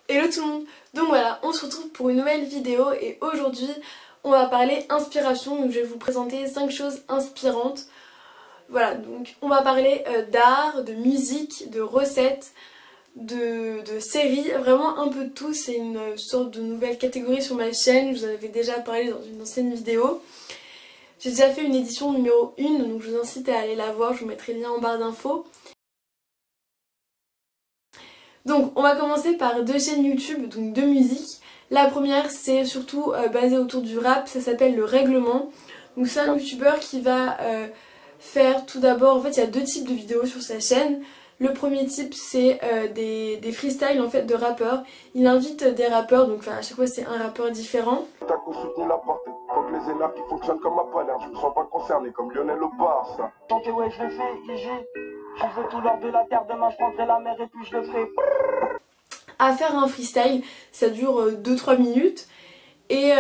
Hello tout le monde. Donc voilà, on se retrouve pour une nouvelle vidéo et aujourd'hui on va parler inspiration. Donc je vais vous présenter 5 choses inspirantes. Voilà, donc on va parler d'art, de musique, de recettes, de séries, vraiment un peu de tout. C'est une sorte de nouvelle catégorie sur ma chaîne, je vous en avais déjà parlé dans une ancienne vidéo. J'ai déjà fait une édition numéro 1, donc je vous incite à aller la voir, je vous mettrai le lien en barre d'infos. Donc on va commencer par 2 chaînes YouTube, donc de musique. La première c'est surtout basée autour du rap, ça s'appelle Le Règlement. Donc c'est un youtubeur qui va faire tout d'abord, en fait il y a 2 types de vidéos sur sa chaîne. Le premier type c'est des freestyles en fait de rappeurs. Il invite des rappeurs, donc à chaque fois c'est un rappeur différent. T'as consulté la porte, faut que les énarques qui fonctionnent comme un palais, je me sens pas concerné comme Lionel au Barça. Donc ouais je le fais, IG, je fais tout l'or de la terre, demain je prendrai la mer et puis je le ferai. À faire un freestyle, ça dure 2-3 minutes et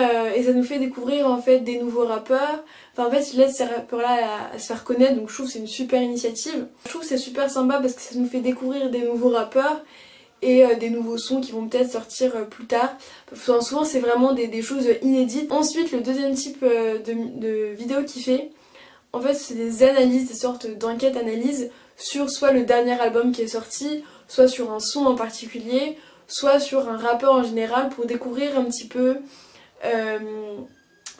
ça nous fait découvrir en fait des nouveaux rappeurs. Enfin en fait il aide ces rappeurs là à se faire connaître, donc je trouve que c'est une super initiative. Je trouve que c'est super sympa parce que ça nous fait découvrir des nouveaux rappeurs et des nouveaux sons qui vont peut-être sortir plus tard. Enfin, souvent c'est vraiment des choses inédites. Ensuite le deuxième type de vidéo qu'il fait, en fait c'est des analyses, des sortes d'enquêtes-analyses sur soit le dernier album qui est sorti, soit sur un son en particulier, soit sur un rappeur en général pour découvrir un petit peu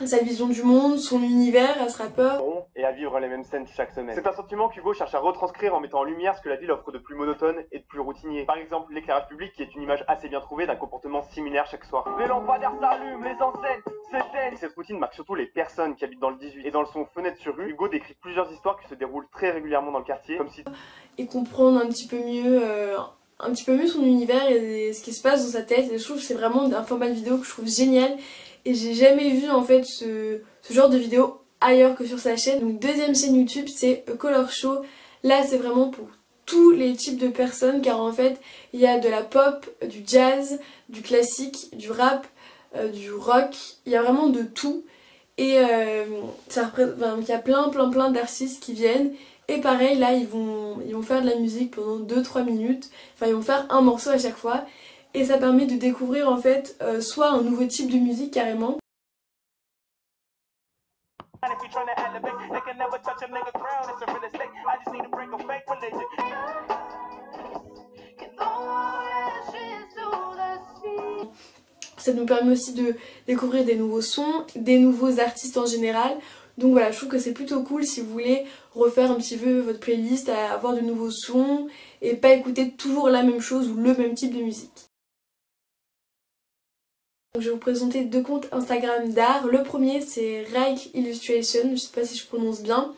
sa vision du monde, son univers à ce rappeur. Et à vivre les mêmes scènes chaque semaine. C'est un sentiment qu'Hugo cherche à retranscrire en mettant en lumière ce que la ville offre de plus monotone et de plus routinier. Par exemple, l'éclairage public qui est une image assez bien trouvée d'un comportement similaire chaque soir. Les lampadaires s'allument, les enseignes s'éteignent. Et cette routine marque surtout les personnes qui habitent dans le 18. Et dans le son Fenêtre sur rue, Hugo décrit plusieurs histoires qui se déroulent très régulièrement dans le quartier, comme si... Et comprendre un petit peu mieux son univers et ce qui se passe dans sa tête. Et je trouve que c'est vraiment un format de vidéo que je trouve génial. Et j'ai jamais vu en fait ce genre de vidéo ailleurs que sur sa chaîne. Donc deuxième chaîne YouTube c'est Color Show. Là c'est vraiment pour tous les types de personnes car en fait il y a de la pop, du jazz, du classique, du rap, du rock. Il y a vraiment de tout. Et il y a plein d'artistes qui viennent. Et pareil là ils vont faire de la musique pendant 2-3 minutes. Enfin ils vont faire un morceau à chaque fois. Et ça permet de découvrir en fait soit un nouveau type de musique carrément. Ça nous permet aussi de découvrir des nouveaux sons, des nouveaux artistes en général. Donc voilà, je trouve que c'est plutôt cool si vous voulez refaire un petit peu votre playlist, avoir de nouveaux sons et pas écouter toujours la même chose ou le même type de musique. Je vais vous présenter 2 comptes Instagram d'art. Le premier c'est Rike Illustration, je sais pas si je prononce bien.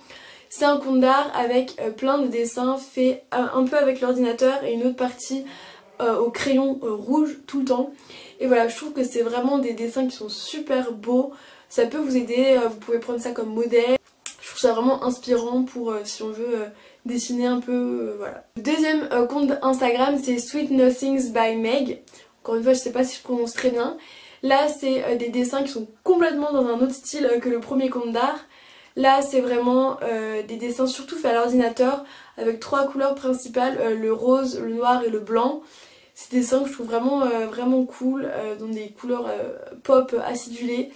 C'est un compte d'art avec plein de dessins faits un peu avec l'ordinateur et une autre partie au crayon rouge tout le temps. Et voilà, je trouve que c'est vraiment des dessins qui sont super beaux. Ça peut vous aider, vous pouvez prendre ça comme modèle. Je trouve ça vraiment inspirant pour si on veut dessiner un peu, voilà. Le deuxième compte Instagram c'est Sweet Nothings by Meg. Encore une fois, je sais pas si je prononce très bien. Là, c'est des dessins qui sont complètement dans un autre style que le premier compte d'art. Là, c'est vraiment des dessins surtout faits à l'ordinateur avec 3 couleurs principales, le rose, le noir et le blanc. C'est des dessins que je trouve vraiment cool, dans des couleurs pop acidulées.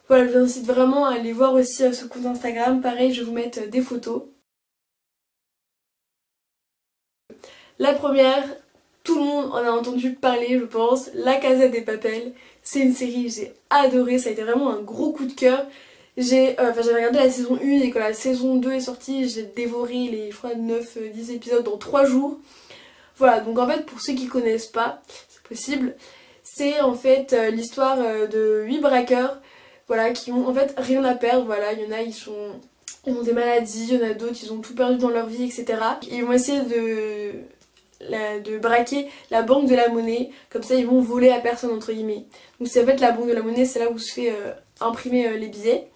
Voilà, je vous incite vraiment à aller voir aussi ce compte Instagram. Pareil, je vais vous mettre des photos. La première, tout le monde en a entendu parler, je pense, La Casa de Papel. C'est une série que j'ai adorée, ça a été vraiment un gros coup de cœur. J'avais regardé la saison 1 et quand la saison 2 est sortie, j'ai dévoré les, je crois, 9-10 épisodes dans 3 jours. Voilà, donc en fait, pour ceux qui connaissent pas, c'est possible, c'est en fait l'histoire de 8 braqueurs, voilà, qui ont en fait rien à perdre. Voilà, il y en a, ils ont des maladies, il y en a d'autres, ils ont tout perdu dans leur vie, etc. Ils vont essayer de braquer la banque de la monnaie, comme ça ils vont voler à personne entre guillemets. Donc c'est en fait la banque de la monnaie, c'est là où se fait imprimer les billets.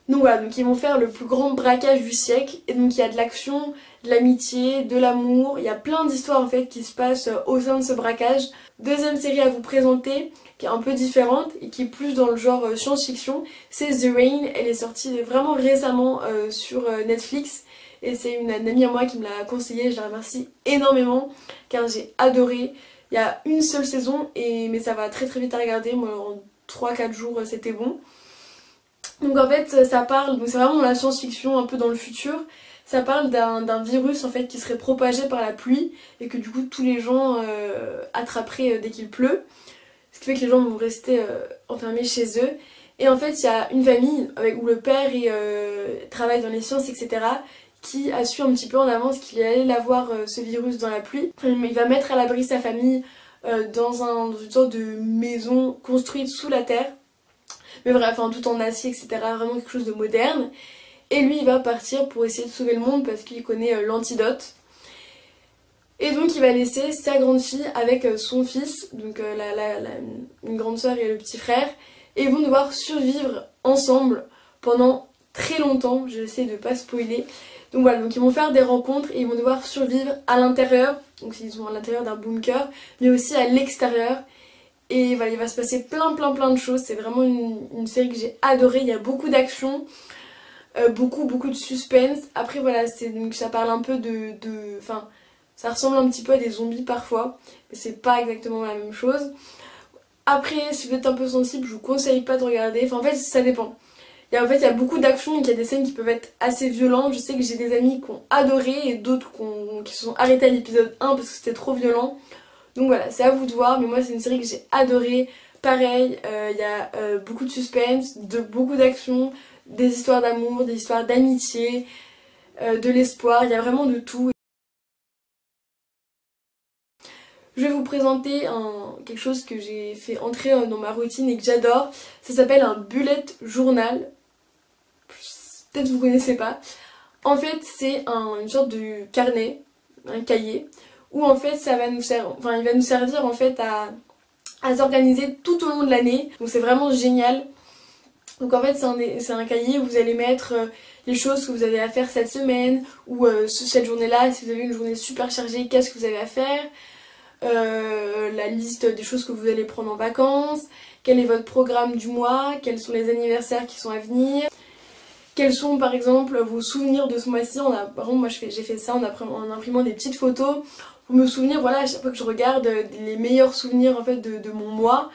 Donc voilà, donc ils vont faire le plus grand braquage du siècle et donc il y a de l'action, de l'amitié, de l'amour, il y a plein d'histoires en fait qui se passent au sein de ce braquage. Deuxième série à vous présenter qui est un peu différente et qui est plus dans le genre science-fiction, c'est The Rain. Elle est sortie vraiment récemment sur Netflix. Et c'est une amie à moi qui me l'a conseillé, je la remercie énormément car j'ai adoré. Il y a une seule saison, mais ça va très très vite à regarder. Moi, en 3-4 jours, c'était bon. Donc en fait, ça parle, donc c'est vraiment la science-fiction un peu dans le futur. Ça parle d'un virus en fait qui serait propagé par la pluie et que du coup tous les gens attraperaient dès qu'il pleut. Ce qui fait que les gens vont rester enfermés chez eux. Et en fait, il y a une famille où le père travaille dans les sciences, etc., qui a su un petit peu en avance qu'il allait avoir ce virus dans la pluie. Il va mettre à l'abri sa famille dans une sorte de maison construite sous la terre. Mais bref, enfin, tout en acier, etc. Vraiment quelque chose de moderne. Et lui, il va partir pour essayer de sauver le monde parce qu'il connaît l'antidote. Et donc il va laisser sa grande fille avec son fils, donc une grande sœur et le petit frère. Et ils vont devoir survivre ensemble pendant très longtemps. J'essaie de pas spoiler. Donc voilà, donc ils vont faire des rencontres et ils vont devoir survivre à l'intérieur. Donc ils sont à l'intérieur d'un bunker, mais aussi à l'extérieur. Et voilà, il va se passer plein de choses. C'est vraiment une série que j'ai adorée. Il y a beaucoup d'action, beaucoup de suspense. Après voilà, donc ça parle un peu enfin, ça ressemble un petit peu à des zombies parfois, mais c'est pas exactement la même chose. Après, si vous êtes un peu sensible, je vous conseille pas de regarder. Enfin, en fait, ça dépend. Il y a beaucoup d'action, donc il y a des scènes qui peuvent être assez violentes. Je sais que j'ai des amis qui ont adoré et d'autres qui se sont arrêtés à l'épisode 1 parce que c'était trop violent. Donc voilà, c'est à vous de voir, mais moi c'est une série que j'ai adorée. Pareil, il y a beaucoup de suspense, beaucoup d'action, des histoires d'amour, des histoires d'amitié, de l'espoir, il y a vraiment de tout. Je vais vous présenter quelque chose que j'ai fait entrer dans ma routine et que j'adore. Ça s'appelle un bullet journal. Peut-être vous connaissez pas. En fait, c'est une sorte de carnet, un cahier, où en fait il va nous servir en fait à s'organiser tout au long de l'année. Donc c'est vraiment génial. Donc en fait c'est un cahier où vous allez mettre les choses que vous avez à faire cette semaine ou cette journée-là. Si vous avez une journée super chargée, qu'est-ce que vous avez à faire, la liste des choses que vous allez prendre en vacances, quel est votre programme du mois, quels sont les anniversaires qui sont à venir, quels sont par exemple vos souvenirs de ce mois-ci. Moi j'ai fait ça en imprimant des petites photos pour me souvenir, voilà, à chaque fois que je regarde les meilleurs souvenirs en fait de mon mois.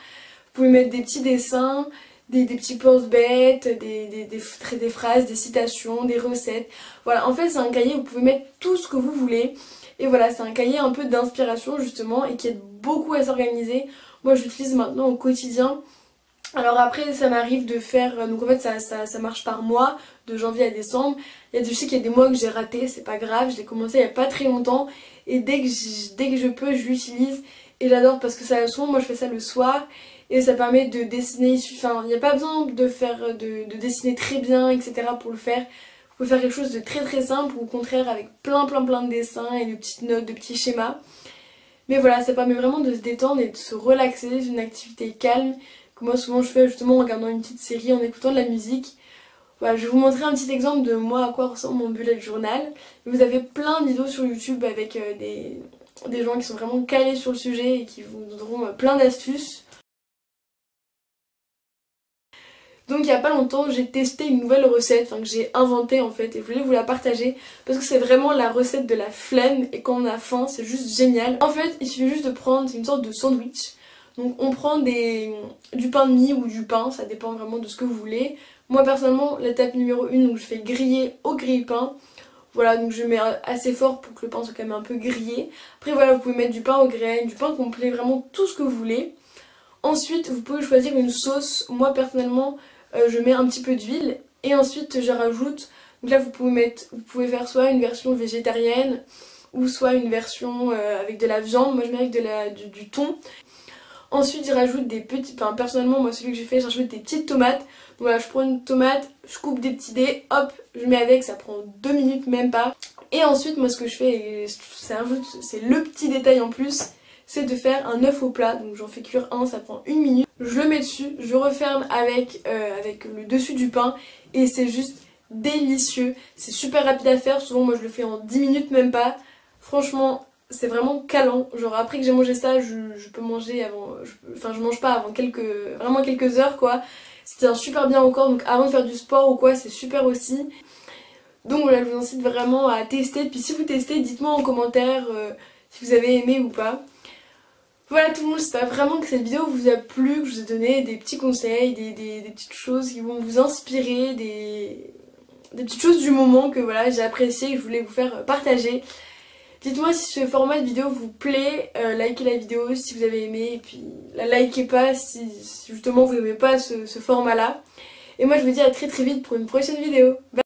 Vous pouvez mettre des petits dessins, des petits pense-bêtes, des phrases, des citations, des recettes. Voilà, en fait c'est un cahier où vous pouvez mettre tout ce que vous voulez. Et voilà, c'est un cahier un peu d'inspiration justement et qui aide beaucoup à s'organiser. Moi je l'utilise maintenant au quotidien. Alors après ça m'arrive de faire, donc en fait ça marche par mois, de janvier à décembre. Je sais qu'il y a des mois que j'ai raté, c'est pas grave, je l'ai commencé il y a pas très longtemps. Et dès que je peux, je l'utilise. Et j'adore parce que ça souvent, moi je fais ça le soir. Et ça permet de dessiner, enfin il n'y a pas besoin de dessiner très bien, etc. pour le faire. Vous pouvez faire quelque chose de très simple ou au contraire avec plein de dessins et de petites notes, de petits schémas. Mais voilà, ça permet vraiment de se détendre et de se relaxer, c'est une activité calme que moi souvent je fais justement en regardant une petite série, en écoutant de la musique. Voilà, je vais vous montrer un petit exemple de moi à quoi ressemble mon bullet journal. Vous avez plein de vidéos sur YouTube avec des gens qui sont vraiment calés sur le sujet et qui vous donneront plein d'astuces. Donc il y a pas longtemps j'ai testé une nouvelle recette, que j'ai inventée en fait et je voulais vous la partager parce que c'est vraiment la recette de la flemme et quand on a faim c'est juste génial. En fait il suffit juste de prendre, c'est une sorte de sandwich, donc on prend du pain de mie ou du pain, ça dépend vraiment de ce que vous voulez. Moi personnellement l'étape numéro 1, donc je fais griller au grille-pain. Voilà, donc je mets assez fort pour que le pain soit quand même un peu grillé. Après voilà, vous pouvez mettre du pain aux graines, du pain complet, vraiment tout ce que vous voulez. Ensuite vous pouvez choisir une sauce. Moi personnellement je mets un petit peu d'huile et ensuite je rajoute, donc là vous pouvez faire soit une version végétarienne ou soit une version avec de la viande. Moi je mets avec du thon. Ensuite je rajoute personnellement moi celui que j'ai fait, je rajoute des petites tomates. Donc voilà, je prends une tomate, je coupe des petits dés, hop, je mets avec, ça prend 2 minutes même pas. Et ensuite moi ce que je fais, c'est le petit détail en plus, c'est de faire un œuf au plat. Donc j'en fais cuire un, ça prend 1 minute. Je le mets dessus, je referme avec le dessus du pain et c'est juste délicieux. C'est super rapide à faire, souvent moi je le fais en 10 minutes même pas. Franchement c'est vraiment calant, genre après que j'ai mangé ça je peux manger avant, je mange pas avant quelques heures quoi. C'est super bien encore, donc avant de faire du sport ou quoi c'est super aussi. Donc voilà, je vous incite vraiment à tester, puis si vous testez dites-moi en commentaire si vous avez aimé ou pas. Voilà tout le monde, j'espère vraiment que cette vidéo vous a plu, que je vous ai donné des petits conseils, des petites choses qui vont vous inspirer, des petites choses du moment que voilà j'ai apprécié et que je voulais vous faire partager. Dites-moi si ce format de vidéo vous plaît, likez la vidéo si vous avez aimé et puis la likez pas si justement vous n'aimez pas ce format là. Et moi je vous dis à très vite pour une prochaine vidéo. Bye.